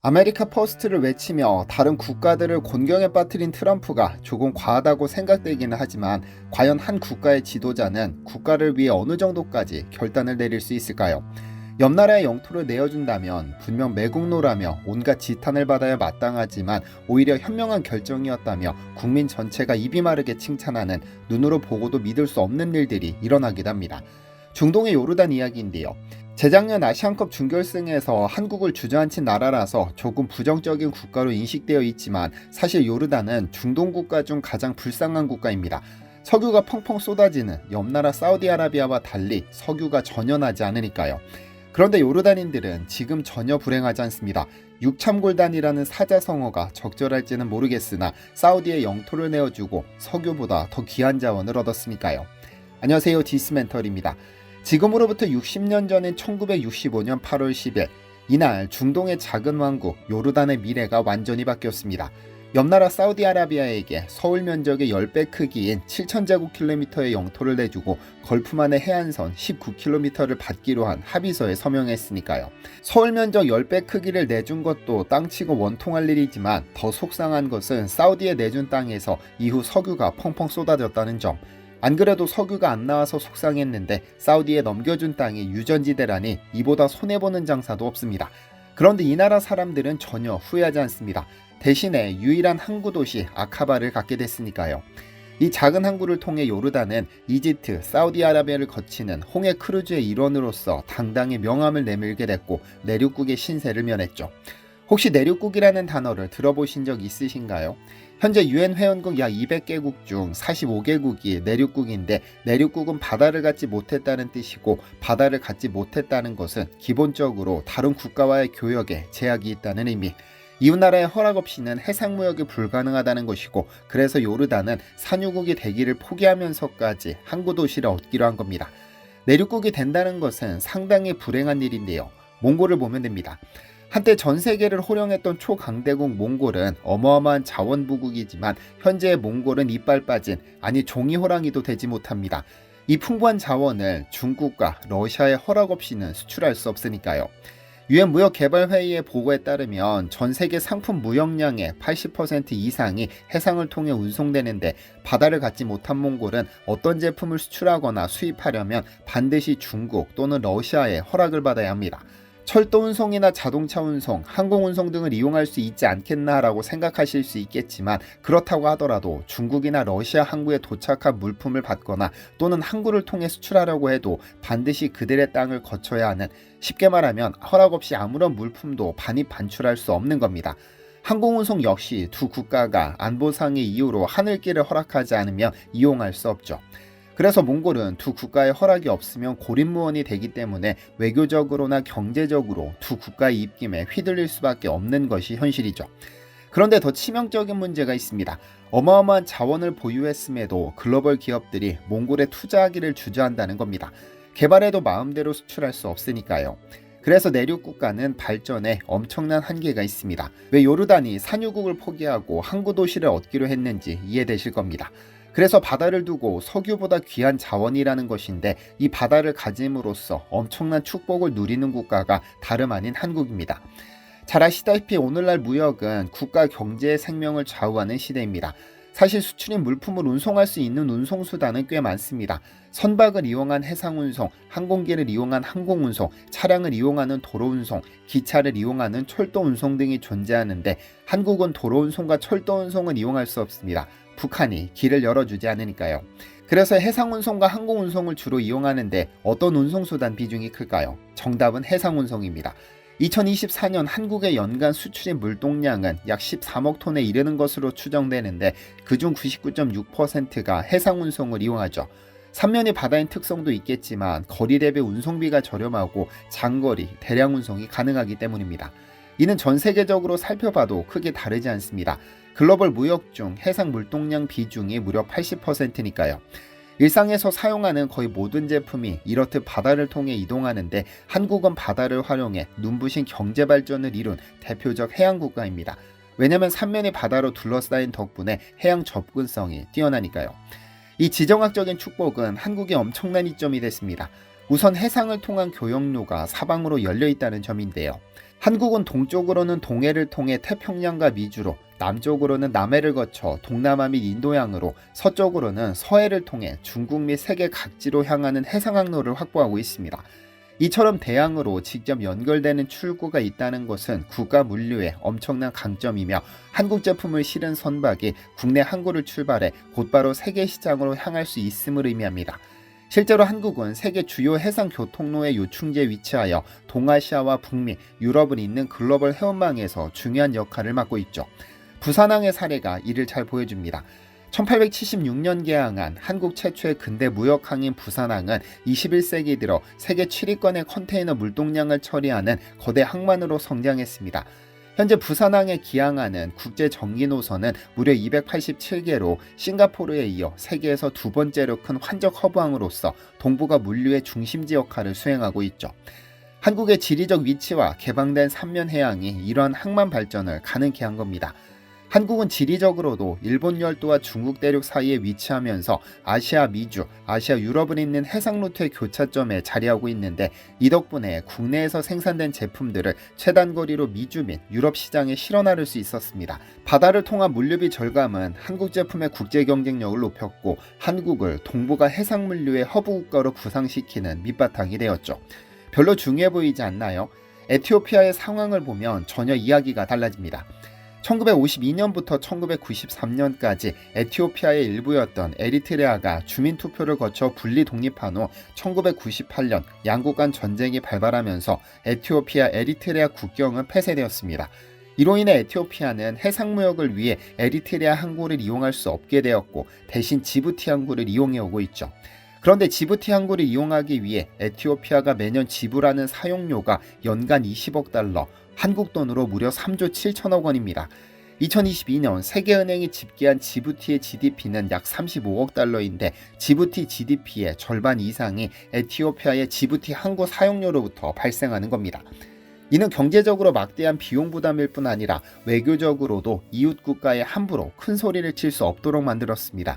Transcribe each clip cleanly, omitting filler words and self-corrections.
아메리카 퍼스트를 외치며 다른 국가들을 곤경에 빠뜨린 트럼프가 조금 과하다고 생각되기는 하지만 과연 한 국가의 지도자는 국가를 위해 어느 정도까지 결단을 내릴 수 있을까요? 옆 나라의 영토를 내어준다면 분명 매국노라며 온갖 지탄을 받아야 마땅하지만 오히려 현명한 결정이었다며 국민 전체가 입이 마르게 칭찬하는 눈으로 보고도 믿을 수 없는 일들이 일어나기도 합니다. 중동의 요르단 이야기인데요. 재작년 아시안컵 준결승에서 한국을 주저앉힌 나라라서 조금 부정적인 국가로 인식되어 있지만 사실 요르단은 중동 국가 중 가장 불쌍한 국가입니다. 석유가 펑펑 쏟아지는 옆나라 사우디아라비아와 달리 석유가 전혀 나지 않으니까요. 그런데 요르단인들은 지금 전혀 불행하지 않습니다. 육참골단이라는 사자성어가 적절할지는 모르겠으나 사우디의 영토를 내어주고 석유보다 더 귀한 자원을 얻었으니까요. 안녕하세요, 디스멘털입니다. 지금으로부터 60년 전인 1965년 8월 10일 이날 중동의 작은 왕국 요르단의 미래가 완전히 바뀌었습니다. 옆나라 사우디아라비아에게 서울 면적의 10배 크기인 7,000제곱킬로미터의 영토를 내주고 걸프만의 해안선 19km를 받기로 한 합의서에 서명했으니까요. 서울 면적 10배 크기를 내준 것도 땅치고 원통할 일이지만 더 속상한 것은 사우디에 내준 땅에서 이후 석유가 펑펑 쏟아졌다는 점. 안 그래도 석유가 안 나와서 속상했는데 사우디에 넘겨준 땅이 유전지대라니 이보다 손해보는 장사도 없습니다. 그런데 이 나라 사람들은 전혀 후회하지 않습니다. 대신에 유일한 항구 도시 아카바를 갖게 됐으니까요. 이 작은 항구를 통해 요르단은 이집트, 사우디아라비아를 거치는 홍해 크루즈의 일원으로서 당당히 명함을 내밀게 됐고 내륙국의 신세를 면했죠. 혹시 내륙국이라는 단어를 들어보신 적 있으신가요? 현재 UN 회원국 약 200개국 중 45개국이 내륙국인데 내륙국은 바다를 갖지 못했다는 뜻이고 바다를 갖지 못했다는 것은 기본적으로 다른 국가와의 교역에 제약이 있다는 의미. 이웃나라의 허락 없이는 해상무역이 불가능하다는 것이고 그래서 요르단은 산유국이 되기를 포기하면서까지 항구 도시를 얻기로 한 겁니다. 내륙국이 된다는 것은 상당히 불행한 일인데요. 몽골을 보면 됩니다. 한때 전 세계를 호령했던 초강대국 몽골은 어마어마한 자원부국이지만 현재의 몽골은 이빨 빠진 아니 종이호랑이도 되지 못합니다. 이 풍부한 자원을 중국과 러시아의 허락 없이는 수출할 수 없으니까요. 유엔 무역개발회의의 보고에 따르면 전 세계 상품 무역량의 80% 이상이 해상을 통해 운송되는데 바다를 갖지 못한 몽골은 어떤 제품을 수출하거나 수입하려면 반드시 중국 또는 러시아의 허락을 받아야 합니다. 철도 운송이나 자동차 운송, 항공 운송 등을 이용할 수 있지 않겠나라고 생각하실 수 있겠지만 그렇다고 하더라도 중국이나 러시아 항구에 도착한 물품을 받거나 또는 항구를 통해 수출하려고 해도 반드시 그들의 땅을 거쳐야 하는, 쉽게 말하면 허락 없이 아무런 물품도 반입 반출할 수 없는 겁니다. 항공운송 역시 두 국가가 안보상의 이유로 하늘길을 허락하지 않으면 이용할 수 없죠. 그래서 몽골은 두 국가의 허락이 없으면 고립무원이 되기 때문에 외교적으로나 경제적으로 두 국가의 입김에 휘둘릴 수밖에 없는 것이 현실이죠. 그런데 더 치명적인 문제가 있습니다. 어마어마한 자원을 보유했음에도 글로벌 기업들이 몽골에 투자하기를 주저한다는 겁니다. 개발해도 마음대로 수출할 수 없으니까요. 그래서 내륙 국가는 발전에 엄청난 한계가 있습니다. 왜 요르단이 산유국을 포기하고 항구 도시를 얻기로 했는지 이해되실 겁니다. 그래서 바다를 두고 석유보다 귀한 자원이라는 것인데 이 바다를 가짐으로써 엄청난 축복을 누리는 국가가 다름 아닌 한국입니다. 잘 아시다시피 오늘날 무역은 국가 경제의 생명을 좌우하는 시대입니다. 사실 수출인 물품을 운송할 수 있는 운송수단은 꽤 많습니다. 선박을 이용한 해상운송, 항공기를 이용한 항공운송, 차량을 이용하는 도로운송, 기차를 이용하는 철도운송 등이 존재하는데 한국은 도로운송과 철도운송은 이용할 수 없습니다. 북한이 길을 열어주지 않으니까요. 그래서 해상운송과 항공운송을 주로 이용하는데 어떤 운송수단 비중이 클까요? 정답은 해상운송입니다. 2024년 한국의 연간 수출인 물동량은 약 13억 톤에 이르는 것으로 추정되는데 그중 99.6%가 해상운송을 이용하죠. 삼면이 바다인 특성도 있겠지만 거리 대비 운송비가 저렴하고 장거리, 대량 운송이 가능하기 때문입니다. 이는 전 세계적으로 살펴봐도 크게 다르지 않습니다. 글로벌 무역 중 해상 물동량 비중이 무려 80%니까요. 일상에서 사용하는 거의 모든 제품이 이렇듯 바다를 통해 이동하는데 한국은 바다를 활용해 눈부신 경제 발전을 이룬 대표적 해양 국가입니다. 왜냐하면 삼면이 바다로 둘러싸인 덕분에 해양 접근성이 뛰어나니까요. 이 지정학적인 축복은 한국의 엄청난 이점이 됐습니다. 우선 해상을 통한 교역로가 사방으로 열려 있다는 점인데요. 한국은 동쪽으로는 동해를 통해 태평양과 미주로, 남쪽으로는 남해를 거쳐 동남아 및 인도양으로, 서쪽으로는 서해를 통해 중국 및 세계 각지로 향하는 해상항로를 확보하고 있습니다. 이처럼 대양으로 직접 연결되는 출구가 있다는 것은 국가 물류의 엄청난 강점이며, 한국 제품을 실은 선박이 국내 항구를 출발해 곧바로 세계 시장으로 향할 수 있음을 의미합니다. 실제로 한국은 세계 주요 해상 교통로의 요충지에 위치하여 동아시아와 북미, 유럽을 잇는 글로벌 해운망에서 중요한 역할을 맡고 있죠. 부산항의 사례가 이를 잘 보여줍니다. 1876년 개항한 한국 최초의 근대 무역항인 부산항은 21세기 들어 세계 7위권의 컨테이너 물동량을 처리하는 거대 항만으로 성장했습니다. 현재 부산항에 기항하는 국제 전기 노선은 무려 287개로 싱가포르에 이어 세계에서 두 번째로 큰 환적 허브항으로서 동북아 물류의 중심지 역할을 수행하고 있죠. 한국의 지리적 위치와 개방된 삼면 해양이 이러한 항만 발전을 가능케 한 겁니다. 한국은 지리적으로도 일본 열도와 중국 대륙 사이에 위치하면서 아시아 미주, 아시아 유럽을 잇는 해상 루트의 교차점에 자리하고 있는데, 이 덕분에 국내에서 생산된 제품들을 최단거리로 미주 및 유럽 시장에 실어 나를 수 있었습니다. 바다를 통한 물류비 절감은 한국 제품의 국제 경쟁력을 높였고, 한국을 동북아 해상 물류의 허브 국가로 부상시키는 밑바탕이 되었죠. 별로 중요해 보이지 않나요? 에티오피아의 상황을 보면 전혀 이야기가 달라집니다. 1952년부터 1993년까지 에티오피아의 일부였던 에리트레아가 주민투표를 거쳐 분리 독립한 후 1998년 양국 간 전쟁이 발발하면서 에티오피아 에리트레아 국경은 폐쇄되었습니다. 이로 인해 에티오피아는 해상무역을 위해 에리트레아 항구를 이용할 수 없게 되었고, 대신 지부티 항구를 이용해오고 있죠. 그런데 지부티 항구를 이용하기 위해 에티오피아가 매년 지불하는 사용료가 연간 20억 달러, 한국 돈으로 무려 3조 7천억 원입니다. 2022년 세계은행이 집계한 지부티의 GDP는 약 35억 달러인데, 지부티 GDP의 절반 이상이 에티오피아의 지부티 항구 사용료로부터 발생하는 겁니다. 이는 경제적으로 막대한 비용 부담일 뿐 아니라 외교적으로도 이웃 국가에 함부로 큰 소리를 칠 수 없도록 만들었습니다.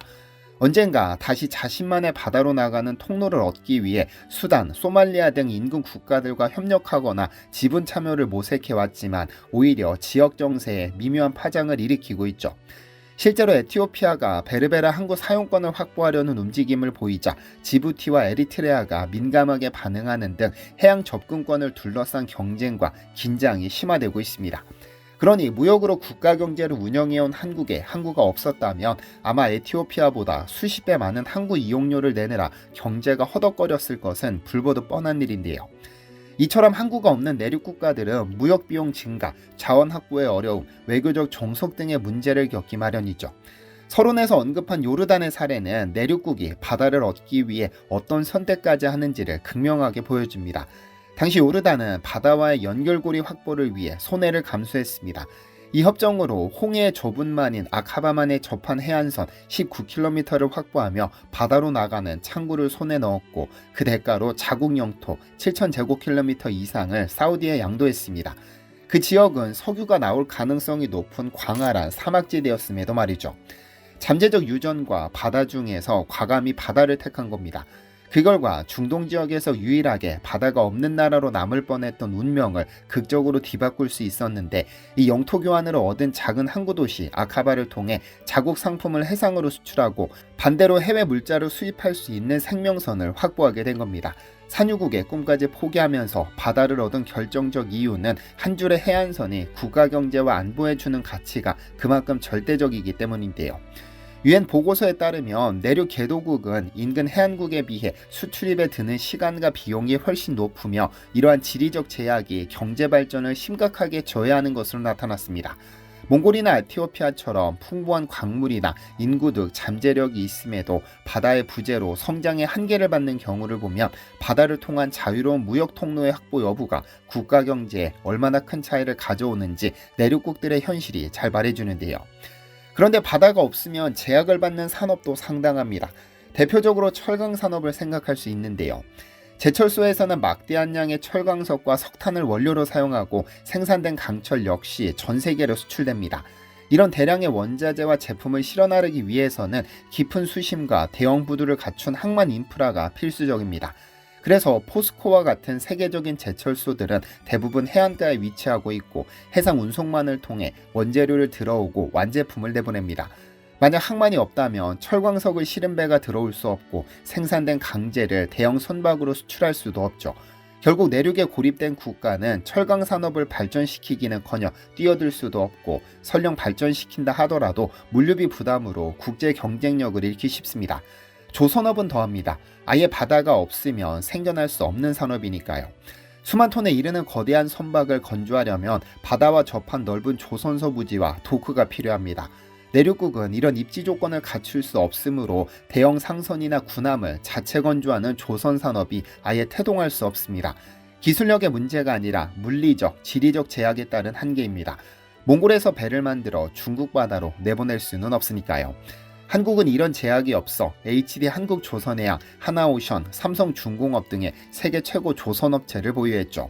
언젠가 다시 자신만의 바다로 나가는 통로를 얻기 위해 수단, 소말리아 등 인근 국가들과 협력하거나 지분 참여를 모색해왔지만 오히려 지역 정세에 미묘한 파장을 일으키고 있죠. 실제로 에티오피아가 베르베라 항구 사용권을 확보하려는 움직임을 보이자 지부티와 에리트레아가 민감하게 반응하는 등 해양 접근권을 둘러싼 경쟁과 긴장이 심화되고 있습니다. 그러니 무역으로 국가 경제를 운영해온 한국에 항구가 없었다면 아마 에티오피아보다 수십 배 많은 항구 이용료를 내느라 경제가 허덕거렸을 것은 불보듯 뻔한 일인데요. 이처럼 항구가 없는 내륙 국가들은 무역 비용 증가, 자원 확보의 어려움, 외교적 종속 등의 문제를 겪기 마련이죠. 서론에서 언급한 요르단의 사례는 내륙국이 바다를 얻기 위해 어떤 선택까지 하는지를 극명하게 보여줍니다. 당시 요르단은 바다와의 연결고리 확보를 위해 손해를 감수했습니다. 이 협정으로 홍해의 좁은만인 아카바만에 접한 해안선 19km를 확보하며 바다로 나가는 창구를 손에 넣었고, 그 대가로 자국 영토 7,000제곱킬로미터 이상을 사우디에 양도했습니다. 그 지역은 석유가 나올 가능성이 높은 광활한 사막지대였음에도 말이죠. 잠재적 유전과 바다 중에서 과감히 바다를 택한 겁니다. 그 결과 중동 지역에서 유일하게 바다가 없는 나라로 남을 뻔했던 운명을 극적으로 뒤바꿀 수 있었는데, 이 영토 교환으로 얻은 작은 항구 도시 아카바를 통해 자국 상품을 해상으로 수출하고 반대로 해외 물자를 수입할 수 있는 생명선을 확보하게 된 겁니다. 산유국의 꿈까지 포기하면서 바다를 얻은 결정적 이유는 한 줄의 해안선이 국가 경제와 안보에 주는 가치가 그만큼 절대적이기 때문인데요. 유엔 보고서에 따르면 내륙 개도국은 인근 해안국에 비해 수출입에 드는 시간과 비용이 훨씬 높으며, 이러한 지리적 제약이 경제 발전을 심각하게 저해하는 것으로 나타났습니다. 몽골이나 에티오피아처럼 풍부한 광물이나 인구 등 잠재력이 있음에도 바다의 부재로 성장의 한계를 받는 경우를 보면, 바다를 통한 자유로운 무역 통로의 확보 여부가 국가 경제에 얼마나 큰 차이를 가져오는지 내륙국들의 현실이 잘 말해주는데요. 그런데 바다가 없으면 제약을 받는 산업도 상당합니다. 대표적으로 철강 산업을 생각할 수 있는데요. 제철소에서는 막대한 양의 철광석과 석탄을 원료로 사용하고 생산된 강철 역시 전 세계로 수출됩니다. 이런 대량의 원자재와 제품을 실어 나르기 위해서는 깊은 수심과 대형 부두를 갖춘 항만 인프라가 필수적입니다. 그래서 포스코와 같은 세계적인 제철소들은 대부분 해안가에 위치하고 있고 해상 운송만을 통해 원재료를 들어오고 완제품을 내보냅니다. 만약 항만이 없다면 철광석을 실은 배가 들어올 수 없고 생산된 강제를 대형 선박으로 수출할 수도 없죠. 결국 내륙에 고립된 국가는 철강 산업을 발전시키기는커녕 뛰어들 수도 없고 설령 발전시킨다 하더라도 물류비 부담으로 국제 경쟁력을 잃기 쉽습니다. 조선업은 더합니다. 아예 바다가 없으면 생존할 수 없는 산업이니까요. 수만 톤에 이르는 거대한 선박을 건조하려면 바다와 접한 넓은 조선소 부지와 도크가 필요합니다. 내륙국은 이런 입지 조건을 갖출 수 없으므로 대형 상선이나 군함을 자체 건조하는 조선 산업이 아예 태동할 수 없습니다. 기술력의 문제가 아니라 물리적, 지리적 제약에 따른 한계입니다. 몽골에서 배를 만들어 중국 바다로 내보낼 수는 없으니까요. 한국은 이런 제약이 없어 HD 한국조선해양, 하나오션, 삼성중공업 등의 세계 최고 조선업체를 보유했죠.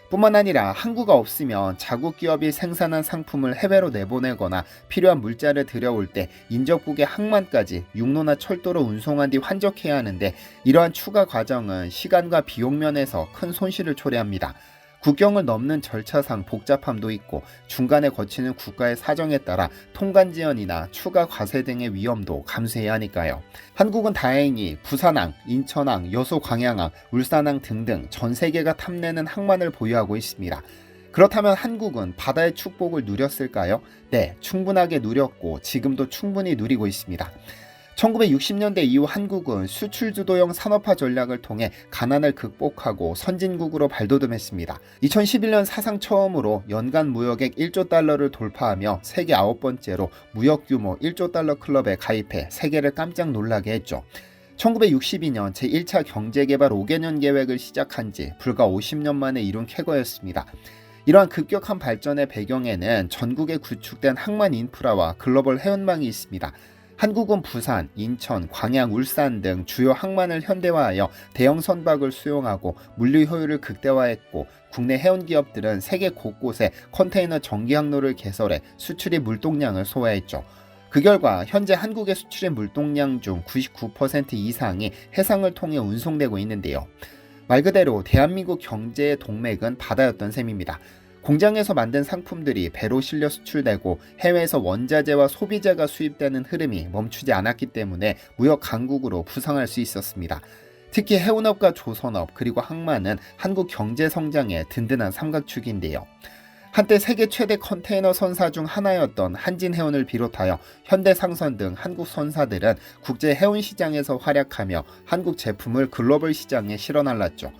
뿐만 아니라 항구가 없으면 자국 기업이 생산한 상품을 해외로 내보내거나 필요한 물자를 들여올 때 인접국의 항만까지 육로나 철도로 운송한 뒤 환적해야 하는데 이러한 추가 과정은 시간과 비용 면에서 큰 손실을 초래합니다. 국경을 넘는 절차상 복잡함도 있고 중간에 거치는 국가의 사정에 따라 통관 지연이나 추가 과세 등의 위험도 감수해야 하니까요. 한국은 다행히 부산항, 인천항, 여수 광양항, 울산항 등등 전 세계가 탐내는 항만을 보유하고 있습니다. 그렇다면 한국은 바다의 축복을 누렸을까요? 네, 충분하게 누렸고 지금도 충분히 누리고 있습니다. 1960년대 이후 한국은 수출 주도형 산업화 전략을 통해 가난을 극복하고 선진국으로 발돋움했습니다. 2011년 사상 처음으로 연간 무역액 1조 달러를 돌파하며 세계 9번째로 무역 규모 1조 달러 클럽에 가입해 세계를 깜짝 놀라게 했죠. 1962년 제1차 경제개발 5개년 계획을 시작한 지 불과 50년 만에 이룬 쾌거였습니다. 이러한 급격한 발전의 배경에는 전국에 구축된 항만 인프라와 글로벌 해운망이 있습니다. 한국은 부산, 인천, 광양, 울산 등 주요 항만을 현대화하여 대형 선박을 수용하고 물류 효율을 극대화했고 국내 해운 기업들은 세계 곳곳에 컨테이너 전기 항로를 개설해 수출입 물동량을 소화했죠. 그 결과 현재 한국의 수출입 물동량 중 99% 이상이 해상을 통해 운송되고 있는데요. 말 그대로 대한민국 경제의 동맥은 바다였던 셈입니다. 공장에서 만든 상품들이 배로 실려 수출되고 해외에서 원자재와 소비재가 수입되는 흐름이 멈추지 않았기 때문에 무역 강국으로 부상할 수 있었습니다. 특히 해운업과 조선업 그리고 항만은 한국 경제 성장의 든든한 삼각축인데요. 한때 세계 최대 컨테이너 선사 중 하나였던 한진해운을 비롯하여 현대상선 등 한국 선사들은 국제 해운 시장에서 활약하며 한국 제품을 글로벌 시장에 실어날랐죠.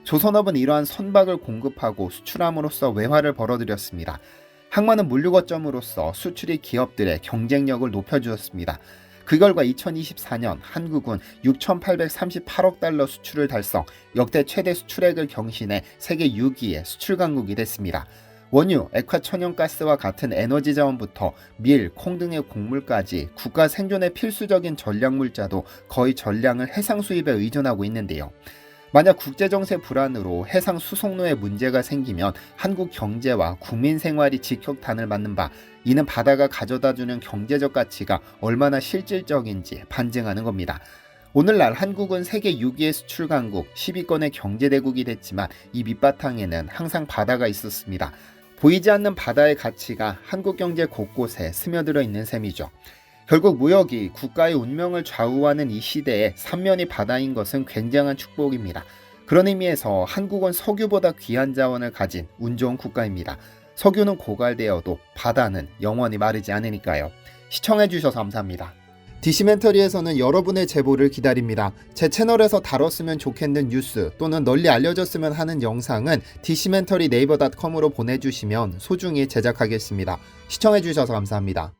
조선업은 이러한 선박을 공급하고 수출함으로써 외화를 벌어들였습니다. 항만은 물류 거점으로서 수출입 기업들의 경쟁력을 높여주었습니다. 그 결과 2024년 한국은 6,838억 달러 수출을 달성, 역대 최대 수출액을 경신해 세계 6위의 수출 강국이 됐습니다. 원유, 액화천연가스와 같은 에너지 자원부터 밀, 콩 등의 곡물까지 국가 생존에 필수적인 전략물자도 거의 전량을 해상 수입에 의존하고 있는데요. 만약 국제정세 불안으로 해상 수송로에 문제가 생기면 한국 경제와 국민 생활이 직격탄을 맞는 바, 이는 바다가 가져다주는 경제적 가치가 얼마나 실질적인지 반증하는 겁니다. 오늘날 한국은 세계 6위의 수출 강국, 10위권의 경제대국이 됐지만 이 밑바탕에는 항상 바다가 있었습니다. 보이지 않는 바다의 가치가 한국 경제 곳곳에 스며들어 있는 셈이죠. 결국 무역이 국가의 운명을 좌우하는 이 시대에 삼면이 바다인 것은 굉장한 축복입니다. 그런 의미에서 한국은 석유보다 귀한 자원을 가진 운 좋은 국가입니다. 석유는 고갈되어도 바다는 영원히 마르지 않으니까요. 시청해주셔서 감사합니다. 디시멘터리에서는 여러분의 제보를 기다립니다. 제 채널에서 다뤘으면 좋겠는 뉴스 또는 널리 알려졌으면 하는 영상은 디시멘터리 네이버.com으로 보내주시면 소중히 제작하겠습니다. 시청해주셔서 감사합니다.